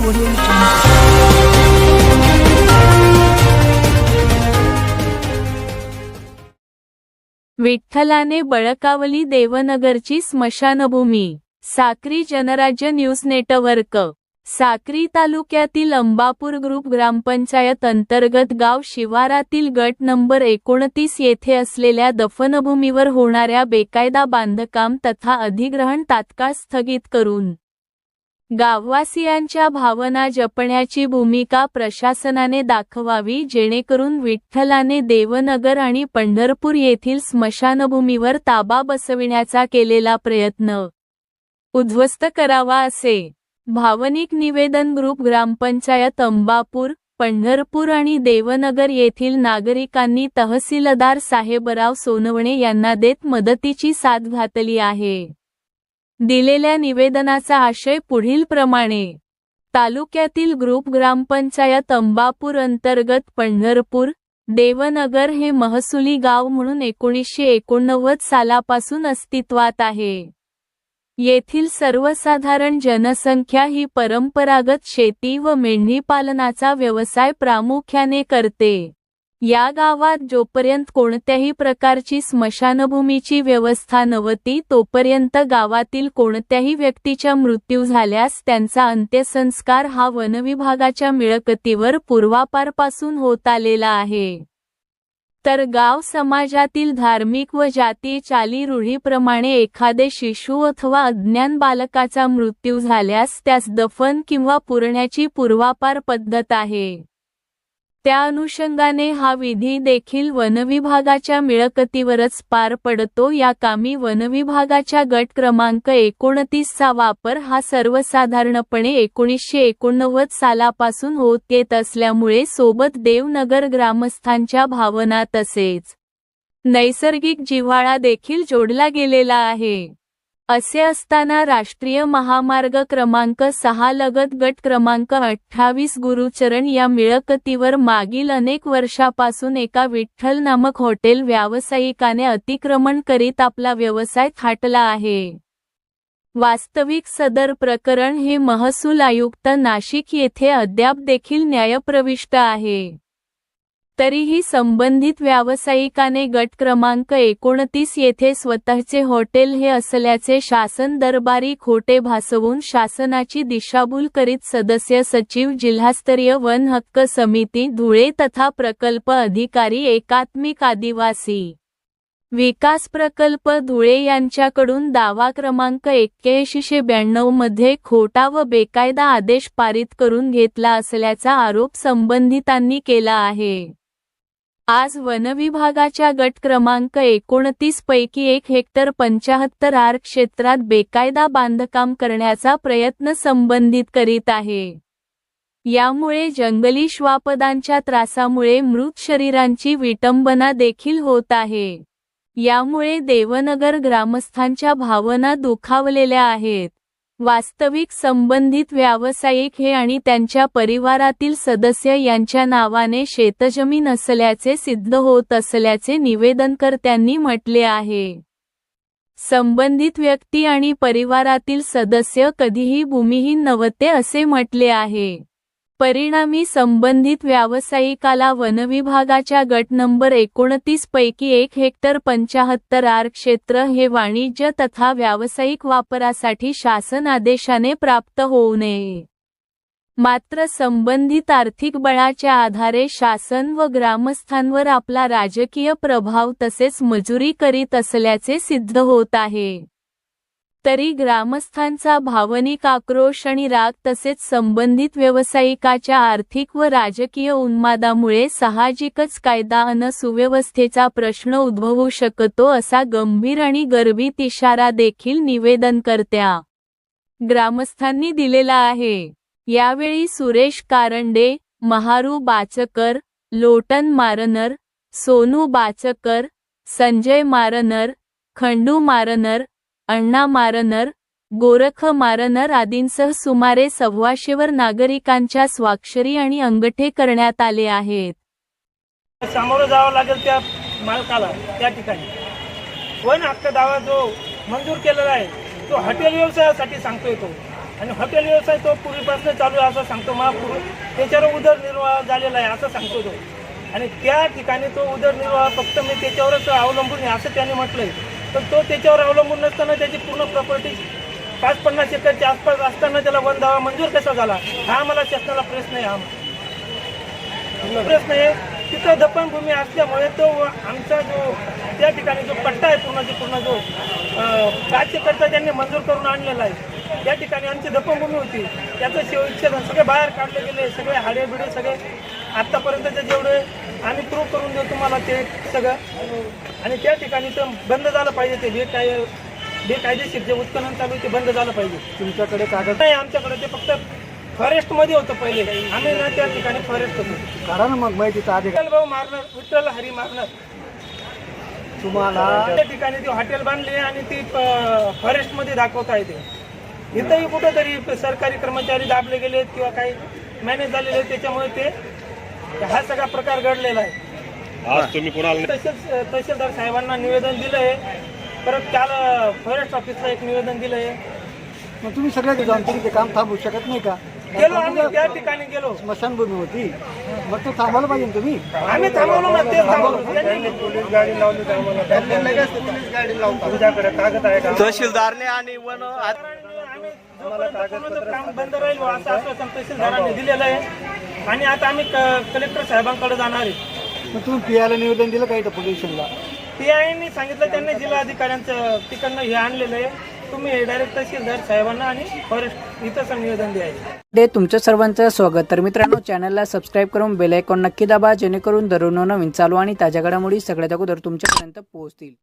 Audio Jungle. विठ्ठलाने बळकावली देवनगरची स्मशानभूमी. Sakri Janrajya news network. साक्री तालुक्यातील अंबापूर ग्रुप ग्रामपंचायत अंतर्गत गाव शिवारातील गट नंबर 29 येथे असलेल्या दफनभूमीवर होणाऱ्या बेकायदा बांधकाम तथा अधिग्रहण तात्काळ स्थगित करून गाववासियांच्या भावना जपण्याची भूमिका प्रशासनाने दाखवावी, जेणेकरून विठ्ठलाने देवनगर आणि पंढरपूर येथील स्मशानभूमीवर ताबा बसविण्याचा केलेला प्रयत्न उद्ध्वस्त करावा, असे भावनिक निवेदन ग्रुप ग्रामपंचायत अंबापूर, पंढरपूर आणि देवनगर येथील नागरिकांनी तहसीलदार साहेबराव सोनवणे यांना देत मदतीची साथ घातली आहे. दिलेल्या निवेदनाचा आशय पुढील प्रमाणे. तालुक्यातील ग्रुप ग्रामपंचायत अंबापूर अंतर्गत पंढरपूर, देवनगर हे महसुली गाव म्हणून 1989 सालापासून अस्तित्वात आहे. येथील सर्वसाधारण जनसंख्या ही परंपरागत शेती व मेंढीपालनाचा व्यवसाय प्रामुख्याने करते. या गावात जोपर्यंत कोणत्याही प्रकारची स्मशानभूमीची व्यवस्था नव्हती तोपर्यंत गावातील कोणत्याही व्यक्तीचा मृत्यू झाल्यास त्यांचा अंत्यसंस्कार हा वनविभागाच्या मिळकतीवर पूर्वापारपासून होत आलेला आहे. तर गाव समाजातील धार्मिक व जातीय चालीरूढीप्रमाणे एखादे शिशु अथवा अज्ञान बालकाचा मृत्यू झाल्यास त्यास दफन किंवा पुरण्याची पूर्वापार पद्धत आहे. त्या अनुषंगाने हा विधी देखील वनविभागाच्या मिळकतीवरच पार पडतो. या कामी वनविभागाच्या गट क्रमांक 29 चा वापर हा सर्वसाधारणपणे 1989 सालापासून होत येत असल्यामुळे सोबत देवनगर ग्रामस्थांच्या भावना तसेच नैसर्गिक जिव्हाळा देखील जोडला गेलेला आहे. असे असताना राष्ट्रीय महामार्ग क्रमांक 6 लगत गट क्रमांक 28 गुरुचरण या मिळकतीवर मागील अनेक वर्षापासून एका विठ्ठल नामक हॉटेल व्यावसायिकाने अतिक्रमण करीत आपला व्यवसाय थाटला आहे. वास्तविक सदर प्रकरण हे महसूल आयुक्त नाशिक येथे अद्याप देखील न्यायप्रविष्ट आहे. तरीही संबंधित व्यावसायिकाने गट क्रमांक 29 येथे स्वतःचे हॉटेल हे असल्याचे शासन दरबारी खोटे भासवून शासनाची दिशाभूल करीत सदस्य सचिव जिल्हास्तरीय वन हक्क समिती धुळे तथा प्रकल्प अधिकारी एकात्मिक आदिवासी विकास प्रकल्प धुळे यांच्याकडून दावा क्रमांक 8192 मध्ये खोटा व बेकायदा आदेश पारित करून घेतला असल्याचा आरोप संबंधितांनी केला आहे. आज वनविभागाच्या गट क्रमांक 29 पैकी 1 हेक्टर 75 आर क्षेत्रात बेकायदा बांधकाम करण्याचा प्रयत्न संबंधित करीत आहे. यामुळे जंगली श्वापदांच्या त्रासामुळे मृत शरीरांची विटंबना देखील होत आहे. यामुळे देवनगर ग्रामस्थांच्या भावना दुखावलेल्या आहेत. वास्तविक संबंधित व्यावसायिक हे आणि त्यांच्या परिवारातील सदस्य यांच्या नावाने शेतजमीन असल्याचे सिद्ध होत असल्याचे निवेदनकर्त्यांनी म्हटले आहे. संबंधित व्यक्ती आणि परिवारातील सदस्य कधीही भूमिहीन नव्हते असे म्हटले आहे. परिणामी संबंधित व्यावसायिकाला वनविभागाच्या गट नंबर 29 पैकी 1 हेक्टर 75 आर क्षेत्र हे वाणिज्य तथा व्यावसायिक वापरासाठी शासन आदेशाने प्राप्त होऊ नये. मात्र संबंधित आर्थिक बळाच्या आधारे शासन व ग्रामस्थांवर आपला राजकीय प्रभाव तसेच मजुरी करीत असल्याचे सिद्ध होत आहे. तरी ग्रामस्थांचा भावनिक आक्रोश आणि राग तसेच संबंधित व्यावसायिकाच्या आर्थिक व राजकीय उन्मादामुळे साहजिकच कायदा आणि सुव्यवस्थेचा प्रश्न उद्भवू शकतो असा गंभीर आणि गर्भित इशारा देखील निवेदनकर्त्या ग्रामस्थांनी दिलेला आहे. यावेळी Suresh Karande, Maharu Bachkar, Lotan Marner, Sonu Bachkar, Sanjay Marner, Khandu Marner, अण्णा मारनर, गोरख मारनर आदींसह सुमारे 125 नागरिकांच्या स्वाक्षरी आणि अंगठे करण्यात आले आहेत. सामोरं जावं लागेल त्या मालकाला त्या ठिकाणी. वन हक्क दावा जो मंजूर केलेला आहे तो हॉटेल व्यवसायासाठी सांगतोय तो. आणि हॉटेल व्यवसाय तो पूर्वीपासून चालू आहे असं सांगतो महापूर्वी, त्याच्यावर उदरनिर्वाह झालेला आहे असं सांगतो तो. आणि त्या ठिकाणी तो उदरनिर्वाह फक्त मी त्याच्यावरच अवलंबून आहे असं त्याने म्हटलंय. तर तो त्याच्यावर अवलंबून नसताना त्याची पूर्ण प्रॉपर्टी 5-50 एकरच्या आसपास असताना त्याला वन दावा मंजूर कसा झाला, हा मला शासनाला प्रश्न आहे. हा प्रश्न आहे. तिथं दफनभूमी असल्यामुळे तो आमचा जो त्या ठिकाणी जो पट्टा आहे पूर्ण जो 5 एकरचा त्यांनी मंजूर करून आणलेला आहे, त्या ठिकाणी आमची दफनभूमी होती. त्याचं शिवच्छेदन सगळे बाहेर काढले गेले, सगळे हाडे बिडे सगळे आत्तापर्यंतचे जेवढे आम्ही प्रूव्ह करून देऊ तुम्हाला ते सगळं. आणि त्या ठिकाणी तर बंद झालं पाहिजे, ते बेकायदेशीर जे उत्खनन चालू आहे ते बंद झालं पाहिजे. तुमच्याकडे कागद नाही आमच्याकडे, ते फक्त फॉरेस्टमध्ये होतं पहिले. आम्ही ना त्या ठिकाणी फॉरेस्ट होतो. करा ना मग माहितीचा अधिकार विठ्ठल भाऊ मारणार, विठ्ठल हरी मारणार, तुम्हाला. त्या ठिकाणी ती हॉटेल बांधली आणि ती फॉरेस्टमध्ये दाखवता येते. इथंही कुठंतरी सरकारी कर्मचारी दाबले गेले किंवा काही मॅनेज झालेले, त्याच्यामुळे ते हा सगळा प्रकार घडलेला आहे. आज तुम्ही कोणाला तसेच तहसीलदार साहेबांना निवेदन दिलं आहे, परत काल फॉरेस्ट ऑफिसला एक निवेदन दिलं आहे. मग तुम्ही सगळ्यात जाऊन तरी ते काम थांबवू शकत नाही का? गेलो आम्ही त्या ठिकाणी गेलो, स्मशानभूमी होती, मग तो थांबवलं पाहिजे ना तुम्ही. आम्ही थांबवलो ना, ते थांबवलो. त्यांनी पोलीस गाडी लावली, तुझ्याकडे कागद आहे का? तहसीलदारने आणि वन आम्ही जोपर्यंत काम बंद राहील असं आश्वासन तहसीलदारांनी दिलेलं आहे. आणि आता आम्ही कलेक्टर साहेबांकडे जाणार आहे. मग तुम्ही पियाला निवेदन दिलं का इथं पोलिसांना? PIनी सांगितलं, त्यांनी जिल्हाधिकाऱ्यांचं तिकडनं हे आणलेलं आहे. तुम्ही डायरेक्ट तहसीलदार साहेबांना आणि फॉरेस्ट इथं निवेदन द्यायचं. तुमचं सर्वांचं स्वागत. तर मित्रांनो, चॅनलला सबस्क्राईब करून बेल आयकॉन नक्की दाबा, जेणेकरून दररोज नवीन चालू आणि ताज्या घडामोडी सगळ्यात अगोदर तुमच्यापर्यंत पोहोचतील.